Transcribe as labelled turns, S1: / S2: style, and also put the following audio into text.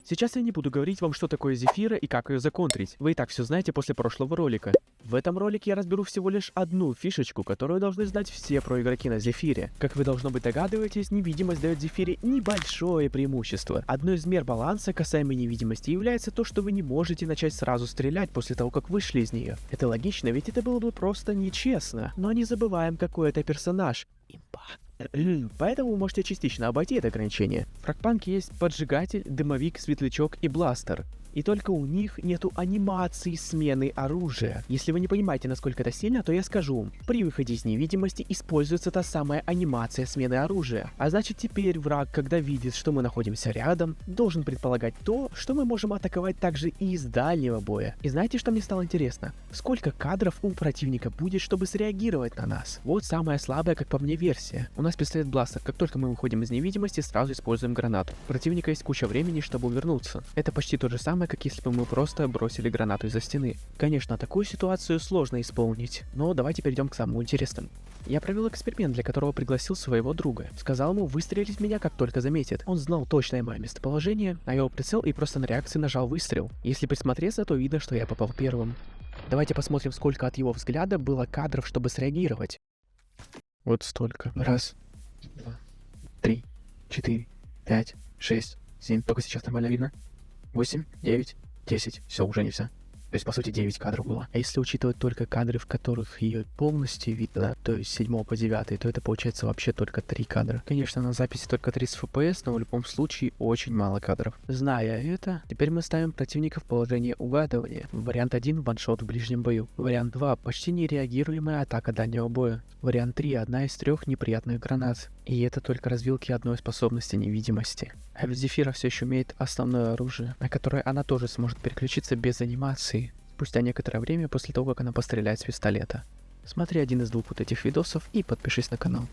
S1: Сейчас я не буду говорить вам, что такое Зефира и как ее законтрить. Вы и так все знаете после прошлого ролика. В этом ролике я разберу всего лишь одну фишечку, которую должны знать все проигроки на Зефире. Как вы должно быть догадываетесь, невидимость дает Зефире небольшое преимущество. Одной из мер баланса касаемо невидимости является то, что вы не можете начать сразу стрелять после того, как вышли из нее. Это логично, ведь это было бы просто нечестно. Но не забываем, какой это персонаж. Имба. Поэтому вы можете частично обойти это ограничение. В Фрагпанке есть поджигатель, дымовик, светлячок и бластер. И только у них нету анимации смены оружия. Если вы не понимаете, насколько это сильно, то я скажу. При выходе из невидимости используется та самая анимация смены оружия. А значит, теперь враг, когда видит, что мы находимся рядом, должен предполагать то, что мы можем атаковать также и из дальнего боя. И знаете, что мне стало интересно? Сколько кадров у противника будет, чтобы среагировать на нас? Вот самая слабая, как по мне, версия. У нас пистолет-бластер. Как только мы выходим из невидимости, сразу используем гранату. У противника есть куча времени, чтобы увернуться. Это почти то же самое, как если бы мы просто бросили гранату из-за стены. Конечно, такую ситуацию сложно исполнить, но давайте перейдем к самому интересному. Я провел эксперимент, для которого пригласил своего друга. Сказал ему выстрелить в меня, как только заметит. Он знал точное мое местоположение, а я его прицел и просто на реакции нажал выстрел. Если присмотреться, то видно, что я попал первым. Давайте посмотрим, сколько от его взгляда было кадров, чтобы среагировать. Вот столько. Раз, два, 3, 4, 5, 6, 7. Только сейчас нормально видно. 8, 9, 10. Все, уже не все. То есть, по сути, 9 кадров было. А если учитывать только кадры, в которых ее полностью видно, то есть с 7 по 9, то это получается вообще только 3 кадра. Конечно, на записи только 30 FPS, но в любом случае очень мало кадров. Зная это, теперь мы ставим противника в положение угадывания. Вариант 1 — ваншот в ближнем бою. Вариант 2 — почти нереагируемая атака дальнего боя. Вариант 3 — одна из 3 неприятных гранат. И это только развилки одной способности невидимости. А ведь Зефира все еще имеет основное оружие, на которое она тоже сможет переключиться без анимации, спустя некоторое время после того, как она постреляет с пистолета. Смотри один из двух вот этих видосов и подпишись на канал.